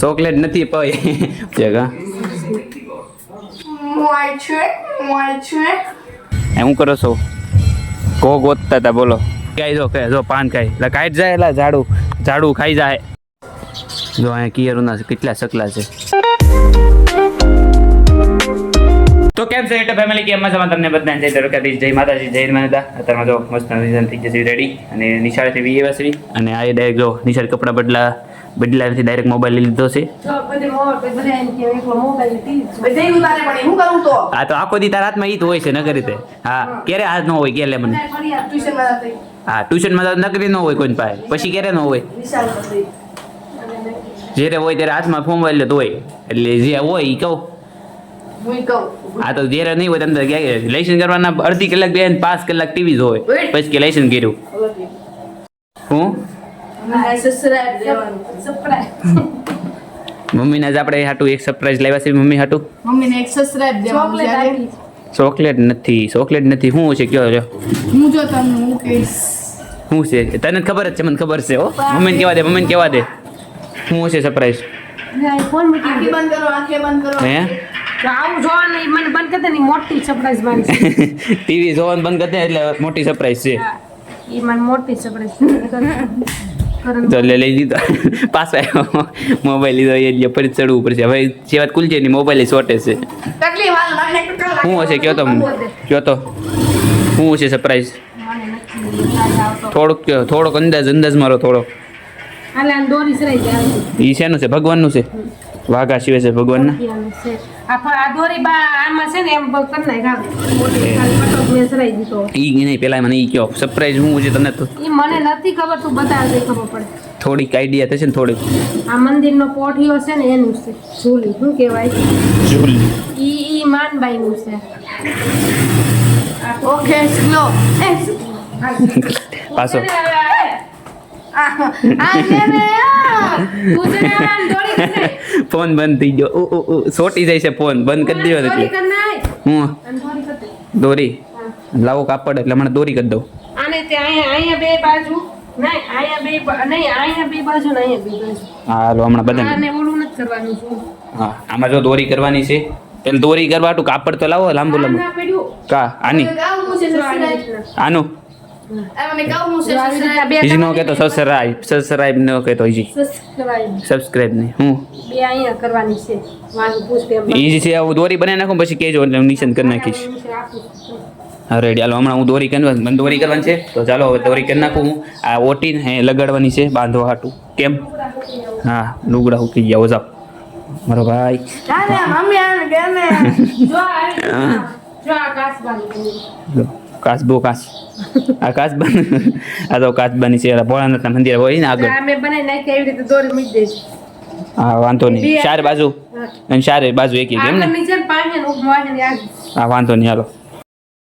Chocolate નથી પય જગા હું કરો છો કો ગોતતા હતા બોલો કાઈ જો પાન ખાઈ એટલે કાઈ જાય એટલે ઝાડુ ખાઈ જાય જો અહીંયા કિયરના કેટલા સકલા છે તો કેમ છે એટલે ફેમિલી કેમ મજામાં તમને બધાને જય દ્વારકાધીશ જય માતાજી જય માતા અત્યારમાં જો મસ્ત રિઝન થઈ જશે રેડી અને નિશાળેથી વી એવા અને આ ડાયરેક્ટ જો નિશાળ કપડા બદલાથી ડાયરેક્ટ મોબાઈલ લઈ લીધો છે હા તો આખો દી તારા હાથમાં ઈ તો હોય છે નકર રીતે હા ક્યારે હાથ ન હોય કે મને હા ટ્યુશનમાં નકરી ન હોય કોઈ પાસે પછી ક્યારે ન હોય જ્યારે હોય ત્યારે હાથમાં મોબાઈલ તો હોય એટલે જે હોય એ કહું હા તો જ્યારે નહીં હોય તમને લાઇસન્સ કરવાના અડધી કલાક બે 5 કલાક ટીવી જ હોય પછી કે લાઇસન્સ કર્યું હું મમ્મીને જ આપણે હાટું એક સરપ્રાઈઝ લાવ્યા છે મમ્મી હાટું મમ્મીને એક સબસ્ક્રાઇબ દેવાનું ચોકલેટ નથી શું છે કયો જો હું જો તમને હું કહીશ શું છે તને ખબર જ છે મને ખબર છે હો મમ્મીને કહેવા દે શું છે સરપ્રાઈઝ આંખે બંધ કરો હે આવું જોવાનું મને બંધ કરી દે ને મોટી સરપ્રાઈઝ મારી ટીવી જોવાનું બંધ કરી દે એટલે મોટી સરપ્રાઈઝ છે એ મને મોટી સરપ્રાઈઝ તો લઈ દીધો પાછો મોબાઈલ લીધો એટલે ફરી ચડવું પડશે હવે જે વાત ખુલશે ને મોબાઈલ શોર્ટે છે શું હશે કયો તો શું હશે સરપ્રાઈઝ થોડોક અંદાજ મારો થોડોક દોરી સરાઈ જાય ઈ શેનું છે ભગવાનનું છે વાઘા શિવે છે ભગવાનના આ દોરી બા આમાં છે ને એમ કરી નાખ ઈ નહીં પેલા મને ઈ કયો સરપ્રાઈઝ શું છે તને તો ઈ મને નથી ખબર તું બતાવ દે ખબર પડે થોડીક આઈડિયા થશે ને થોડીક આ મંદિરનો પોઠિયો છે ને એનું છે ઝૂલી શું કહેવાય ઝૂલી ઈ માનબાઈનું છે ઓકે સ્લો પાછો ફોન બંધ થઈ ગયો સોટી જાય છે ફોન બંધ કરી દેવો નથી હું દોરી લાવો કાપડ એટલે મને દોરી કરી દઉં આને તે અહીંયા બે બાજુ નહીં અહીંયા બે બાજુ ને અહીંયા બે બાજુ હા હાલો હમણાં બધા આને ઓલું નથી કરવાનું છે હા આમાં જો દોરી કરવાની છે પેલા દોરી કરવા તો કાપડ તો લાવો લાંબુ કા આની આનું ઈજી નો કહેતો સબસ્ક્રાઇબ ન કહેતો ઈજી સબસ્ક્રાઇબ નહીં હું બે અહીંયા કરવાની છે મારું પૂછ ઈજી છે હું દોરી બનાવી નાખું પછી કહેજો એટલે હું નિશાન કરી નાખીશ હા રેડી હાલો હમણાં હું દોરી કરવાની છે તો ચાલો હવે દોરી કરી નાખું હું આ ઓટીને હે લગાડવાની છે બાંધવા હાટું કેમ હા લુગડા હુકી ગયા જાઓ મારો ભાઈ કાચ આ કાચબાની છે ભોળાનાથના મંદિર હોય ને આગળ હા વાંધો નહીં ચારે બાજુ એક એમ ને હા વાંધો નહીં હાલો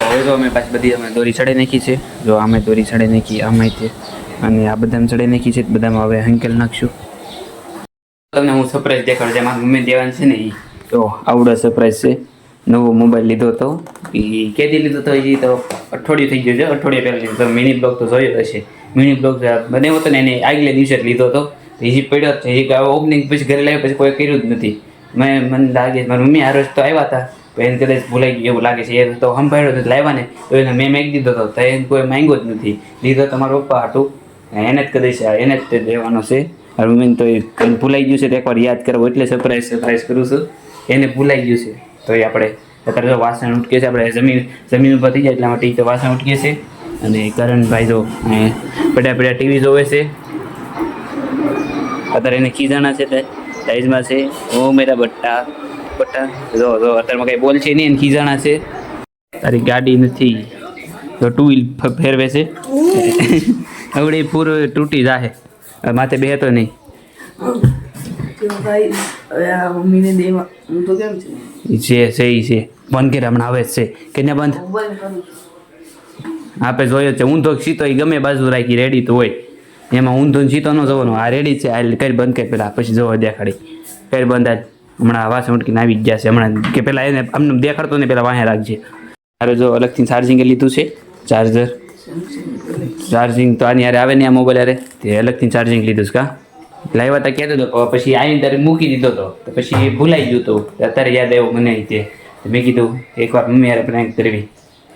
હવે તો અમે પાછી બધી અમે દોરી ચડાઈ નાખી છે જો અમે દોરી ચડાઈ નાખી આમાં છે અને આ બધામાં ચડાઈ નાખી છે બધામાં હવે હંકેલ નાખશું તમને હું સરપ્રાઈઝ દેખાડું જેમાં મમ્મી દેવાનું છે ને એ તો આવડો સરપ્રાઈઝ છે નવો મોબાઈલ લીધો હતો એ કેદી લીધો હતો એ તો અઠવાડિયું થઈ ગયું છે અઠવાડિયા પહેલાં લીધો મિની બ્લોગ તો જોયો હશે મિની બ્લોગ બનાવ્યો હતો ને એને આગલે દિવસે જ લીધો હતો એ પડ્યો છે એ ઓપનિંગ પછી ઘરે લાવ્યો પછી કોઈ કર્યું જ નથી મને લાગે મારી મમ્મી આ રોજ તો આવ્યા હતા પણ એને કદાચ ભૂલાઈ ગયું એવું લાગે છે એ તો સંભાળ્યો નથી લાવ્યા ને તો એને મેં માગી દીધો હતો તો એને કોઈ માંગ્યો જ નથી લીધો તમારો પપ્પા હાટું એને જ કદાચ એને જ દેવાનો છે મારી મમ્મીને તો એ ભૂલાઈ ગયું છે તો એકવાર યાદ કરવો એટલે સરપ્રાઈઝ કરું છું એને ભૂલાઈ ગયું છે તો એ આપણે અત્યારે જો વાસણ ઉટકે છે આપણે જમીન ઉપર થઈ જાય એટલા માટે તો વાસણ ઉટકે છે અને કરણભાઈ જો પડ્યા ટીવી જોવે છે અત્યારે એને ખીજાણા છે સાઈઝમાં છે ઓ મેરા બટ્ટા જો અત્યારમાં કંઈ બોલ છે નહીં એને ખીજાણા છે તારી ગાડી નથી તો ટુ વ્હીલ ફેરવે છે હવે પૂરો તૂટી જાહે માથે બેહતો નહીં છે બંધ કરે હમણાં આવે છે કે ને બંધ આપે જોયો છે ઊંધો સીતો એ ગમે બાજુ રાખી રેડી તો હોય એમાં ઊંધો સીતો ન જવાનો આ રેડી છે આ કઈ બંધ કે પેલા પછી જોવા દેખાડી કઈ બંધ આજ હમણાં વાસણ ઉટકીને આવી ગયા છે હમણાં કે પેલા એને આમને દેખાડતો ને પેલા વાહે રાખજે મારે જો અલગથી ચાર્જિંગ લીધું છે ચાર્જિંગ તો આની યારે આવે ને આ મોબાઈલ યારે તે અલગથી ચાર્જિંગ લીધું છે કા લાવ્યા હતા કહેતો હતો પછી આવીને ત્યારે મૂકી દીધો હતો તો પછી ભૂલાઈ ગયું હતું અત્યારે યાદ આવ્યું મને તે મેં કીધું એકવાર મમ્મી યાર પ્રેન્ક કરવી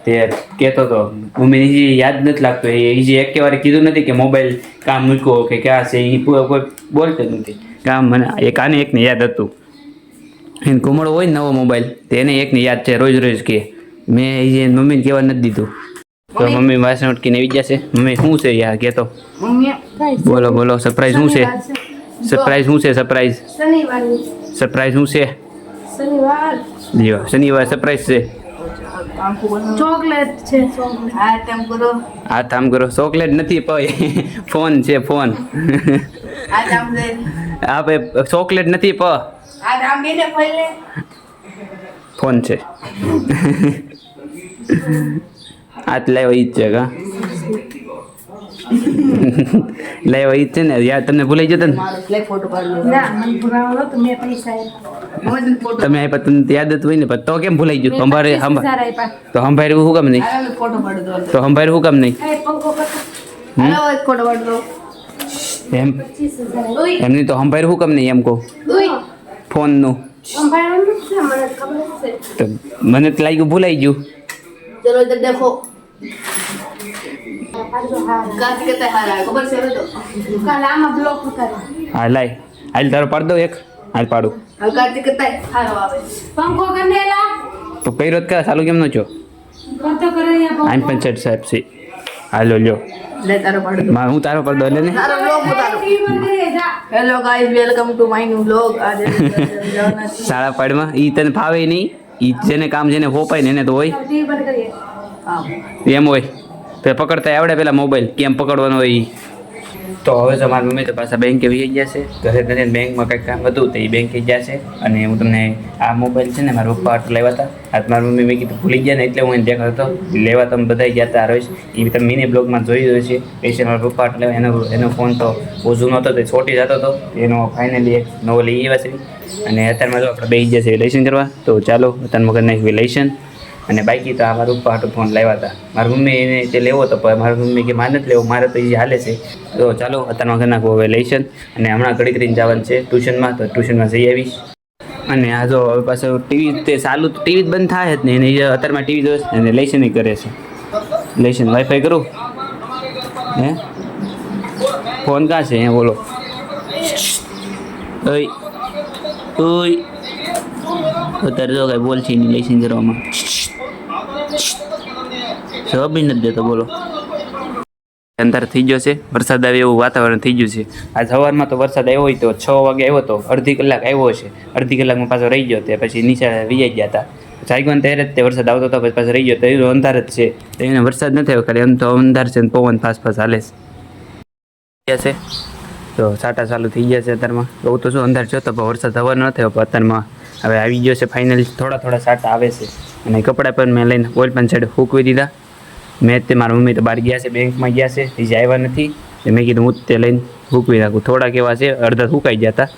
તે કહેતો હતો મમ્મીને જે યાદ નથી લાગતો એ જે એક વાર કીધું નથી કે મોબાઈલ કામ મૂક્યો કે ક્યાં છે એ કોઈ બોલતો જ નથી કામ મને એક આને એકને યાદ હતું એને કુમળો હોય ને નવો મોબાઈલ તો એને એકને યાદ છે રોજ રોજ કે મેં એ મમ્મીને કહેવા નથી દીધું તો મમ્મી વાસણ ઉટકીને આવી જશે મમ્મી શું છે યાર કહેતો બોલો બોલો સરપ્રાઈઝ શું છે સરપ્રાઈઝ શું છે સરપ્રાઈઝ શનિવારની સરપ્રાઈઝ શું છે શનિવાર લ્યો શનિવાર સરપ્રાઈઝ છે ચોકલેટ છે હા તેમ કરો હાથ આમ કરો ચોકલેટ નથી પ ફોન છે ફોન આ જામ દે આ ભાઈ ચોકલેટ નથી પ આ જામ ગઈ ને ફોઈલે ફોન છે હાથ લાવ્યો ઈ જ છે કા લાવ્યો ઈ જ છે ને યાર તમને ભૂલાઈ જતો ને મારો ફ્લેગ ફોટો પાડી લો ના મને ભરાવો તો મેં પૈસા આપ્યા મોજન ફોટો તમે આપ્યા તમને યાદ જ હોય ને પણ તો કેમ ભૂલાઈ ગયું સંભાળે 25,000 આપ્યા તો સંભાળ્યું શું કામ નહીં આનો ફોટો પાડી દો તો સંભાળ્યું શું કામ નહીં એ પંખો કરતો હાલો એક ફોટો પાડી દો એમ 25,000 ઉઈ એમની તો સંભાળ્યું શું કામ નહીં એમ કહું ઉઈ ફોનનું સંભાળવાનું છે મને ખબર છે તો મને તો લાગ્યું ભૂલાઈ ગયું ચલો इधर देखो પાડજો હા कांच के हार है खबर से तो કાલ આમાં બ્લોક ઉતારો હા લાય હાલ તારો પાડ દો એક હાલ પાડું अब कांच के हार आवे પંખો કનેલા તો કર્યો જ કા ચાલુ કેમ ન છો કરતો કરે અહીંયા આમ પંચાયત સાહેબ છે હાલો લ્યો ले तारो पाड़ दो હું તારો પાડ દો એટલે ને तारो व्लॉग उतारो hello guys welcome to my new vlog आज जाना શાળા પાડમાં ઈ તને ફાવે નહીં ઈ જેને કામ જેને હોપાય ને એને તો હોય ટીવી બંધ કરીએ हां એમ હોય તો પકડતા આવડે પેલા મોબાઈલ કેમ પકડવાનો હોય ઈ તો હવે તો મારી મમ્મી તો પાછા બેંકે વહી ગયા છે ઘરે ઘરે બેંકમાં કંઈક કામ હતું તો એ બેંકે ગયા છે અને હું તમને આ મોબાઈલ છે ને મારા પપ્પા હાથ લાવ્યા હતા આજ મારી મમ્મી મેં કીધું ભૂલી ગયા ને એટલે હું એને દેખાડતો હતો લેવા તમે બધા ગયા હતા રોજ એ તમે મિની બ્લોગમાં જોઈ રહ્યો છે પૈસા મારા પપ્પા હાથ લાવ્યા એનો ફોન તો બહુ જૂનો હતો તે છોટી જતો હતો એનો ફાઇનલી એક નવો લઈ આવ્યા છે અને અત્યારમાં જો આપણે બેસી ગયા છે લેશન કરવા તો ચાલો અત્યારમાં કરી નાખીએ લેશન અને બાકી તો આ મારા પપ્પા હાટું ફોન લાવ્યા હતા મારી મમ્મી એને તે લેવો હતો પણ મારી મમ્મી કે મારે નથી લેવો મારે તો એ હાલે છે તો ચાલો અત્યારમાં કરી નાખવું હવે લેશન અને હમણાં ઘડી કરીને જવાનું છે ટ્યુશનમાં તો ટ્યુશનમાં જઈ આવીશ અને આ જો હવે પાછું ટીવી તે ચાલુ ટીવી જ બંધ થાય જ નહીં અને એ અત્યારમાં ટીવી જોશે અને લેશન કરે છે લેશન વાઈફાઈ કરું હે ફોન કાં છે હે બોલો ઓય ઓય અત્યારે જો કાંઈ બોલ છે નહીં લેશન કરવામાં જવાબ બી નથી દેતો બોલો અંધાર થઈ ગયો છે વરસાદ આવે એવું વાતાવરણ થઈ ગયું છે આ સવારમાં તો વરસાદ આવ્યો હોય તો 6 વાગે આવ્યો તો અડધી કલાક આવ્યો છે અડધી કલાકમાં પાછો રહી ગયો તે પછી નીચે વિજાઈ ગયા હતા જાગવાને ત્યારે જ તે વરસાદ આવતો હતો પછી પાછો રહી ગયો તો એનો અંધાર જ છે તો એને વરસાદ નથી આવ્યો ખાલી એમ તો અંધાર છે ને પવન ફાસ ફાસ હાલે છે તો સાટા ચાલુ થઈ ગયા છે અત્યારમાં એવું તો શું અંધાર છે તો પણ વરસાદ થવાનો નથી આવ્યો પણ અત્યારમાં હવે આવી ગયો છે ફાઇનલી થોડા થોડા સાટા આવે છે અને કપડાં પણ મેં લઈને ઓઇલ પણ સાઈડ ફૂંકવી દીધા મેં તે મારા મમ્મી તો બહાર ગયા છે બેંકમાં ગયા છે એ જે આવ્યા નથી તો મેં કીધું હું જ તે લઈને ફૂંકવી નાખું થોડાક એવા છે અડધા ફૂંકાઈ ગયા હતા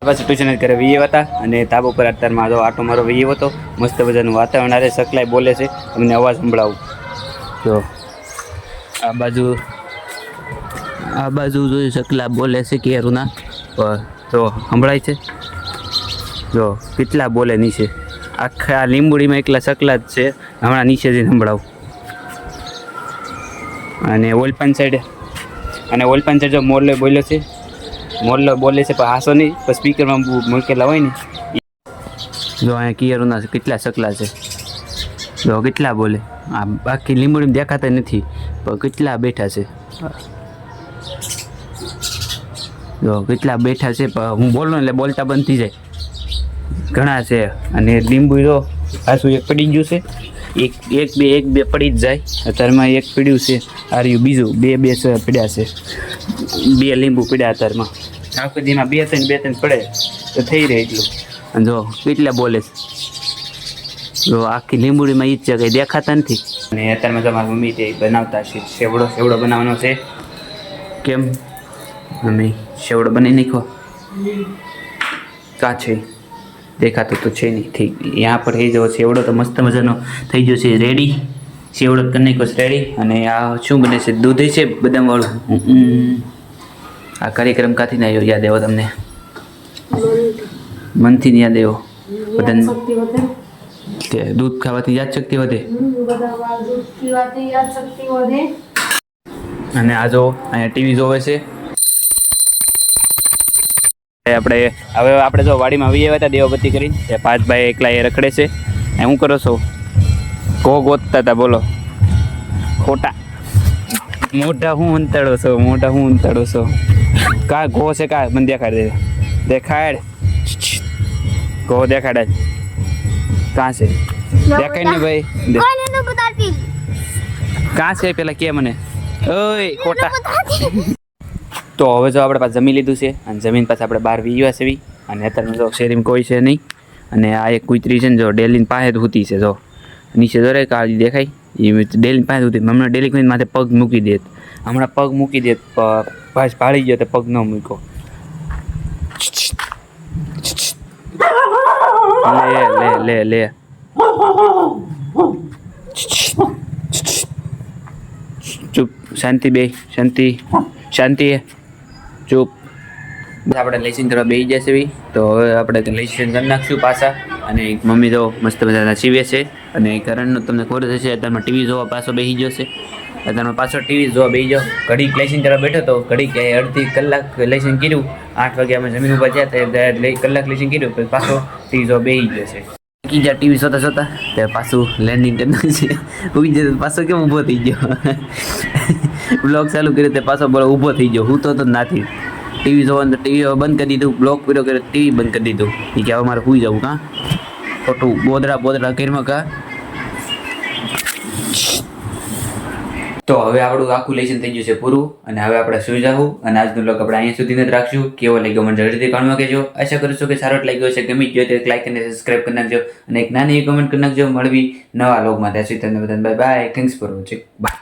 પાછું ટ્યુશન જ કરે વીએ હતા અને તાબો પર અત્યારમાં જો આટો મારો વીએ હતો મસ્ત મજાનું વાતાવરણ આવે સકલાઈ બોલે છે તમને અવાજ સંભળાવું જો આ બાજુ જોયું સકલા બોલે છે કેરુના તો સંભળાય છે જો કેટલા બોલે નીચે આખા લીંબુડીમાં એકલા સકલા જ છે હમણાં નીચે જઈને સંભળાવું અને ઓલપાન સાઈડ જો મોરલો બોલ્યો છે મોરલો બોલે છે પણ હાસો નહીં પણ સ્પીકરમાં મૂકેલા હોય ને જો અહીંયા કિયરોના કેટલા સકલા છે જો કેટલા બોલે આ બાકી લીંબુડીમાં દેખાતા નથી પણ કેટલા બેઠા છે જો કેટલા બેઠા છે પણ હું બોલું એટલે બોલતા બંધ થઈ જાય ઘણા છે અને લીંબુ જો પાછું એક પડી ગયું છે એક બે પડી જ જાય અત્યારમાં એક પીડ્યું છે આર્યું બીજું બે પીડ્યા છે બે લીંબુ પીડ્યા અત્યારમાં આખો દીમાં બે ત્રણ પડે તો થઈ રહે એટલું અને જો કેટલા બોલે છે જો આખી લીંબુડીમાં ઈ જ છે કંઈ દેખાતા નથી અને અત્યારમાં તો મારી મમ્મી તે બનાવતા છે સેવડો બનાવવાનો છે કેમ મમ્મી સેવડો બનાવી નાખો કાં છે દેખાતું તો છે નહીં ઠીક यहाँ पर થઈ જવો સેવડો તો મસ્ત મજાનો થઈ ગયો છે રેડી સેવડો કરી નાખ્યો છે રેડી અને આ શું બને છે દૂધ છે બદામવાળું આ કાર્યક્રમ કાથી ના આવ્યો યાદ આવ્યો તમને? મનથી નહીં યાદ આવ્યો બધાને? શક્તિ વધે. તે દૂધ ખાવાથી યાદ શક્તિ વધે. બધા દૂધ પીવાથી યાદ શક્તિ વધે. અને આ જો અહીંયા ટીવી જોવે છે. આપણે જો વાડીમાં આવી આવ્યા હતા દેવબત્તી કરી. તે 5 ભાઈ એકલા એ રખડે છે. એ શું કરો છો? ઘો ગોતતા હતા, બોલો ખોટા મોટા હું અંતાડો છો, મોટા હું અંતાડો છો. કા ઘો છે? કા મને દેખાડ દે, દેખાડ ઘો દેખાડ જ. કાં છે? દેખાડ ને ભાઈ. કાં છે પેલા કે મને? ઓય ખોટા. તો હવે જો આપણે પાસે જમી લીધું છે અને જમીન પાસે આપણે બહાર વી ગયા છે. અને અત્યારે જો શેરીમાં કોઈ છે નહીં. અને આ એક કૂતરી છે ને જો ડેલીની પાસે જ સૂતી છે. જો નીચે જો રે કાળી દેખાય એ ડેલીની પાસે સૂતી. હમણાં ડેલી કોઈ માથે પગ મૂકી દે, હમણાં પગ મૂકી દે, પાછ ભાળી ગયો તો પગ ન મૂક્યો. લે લે લે લે ચૂપ, શાંતિ બે, શાંતિ શાંતિ, ચૂપ. આપણે લેસન કરવા બેસી જશે બી. તો હવે આપણે લેસન કરી નાખશું પાછા. અને મમ્મી તો મસ્ત મજાના સીવે છે. અને કરણનું તમને ખબર હશે અત્યારમાં ટીવી જોવા પાછો બેસી જશે. અત્યારમાં પાછો ટીવી જોવા બેસી જાઓ. ઘડીક લેસન કરવા બેઠો તો ઘડીક અડધી કલાક લેસન કર્યું. 8 વાગે અમે જમીન ઉપર ગયા તો કલાક લેસન કર્યું, પછી પાછો ટીવી જોવા બેસી ગયો છે. જા ટીવી જોતા જોતા ત્યારે પાછું લેન્ડિંગ કરી નાખશે. ઉગી જતો પાછો કેમ ઊભો થઈ ગયો? બ્લોગ ચાલુ કર્યો તે પાછો બોલો ઊભો થઈ ગયો. હું તો નથી ટીવી જોવાનું, તો ટીવી બંધ કરી દીધું. બ્લોગ પૂરો કર્યો, ટીવી બંધ કરી દીધું. એ કે હવે મારે સુઈ જવું. કાં ખોટું બોદરા કરીમાં કાં. તો હવે આપણું આખું લેસન થઈ ગયું છે પૂરું. અને હવે આપણે સુઈ જવું. અને આજનો બ્લોગ આપણે અહીંયા સુધી જ રાખશું. કેવો લાગ્યો મને જલ્દીથી કમેન્ટમાં કહેજો. આશા કરું છું કે સારો જ લાગ્યો છે. ગમી ગયો તો એક લાઈક અને સબસ્ક્રાઈબ કરી નાખજો. અને એક નાની કમેન્ટ કરી નાખજો. મળવી નવા બ્લોગમાં. ત્યાં સુધી તમને બધાને bye bye. Thanks for watching. By.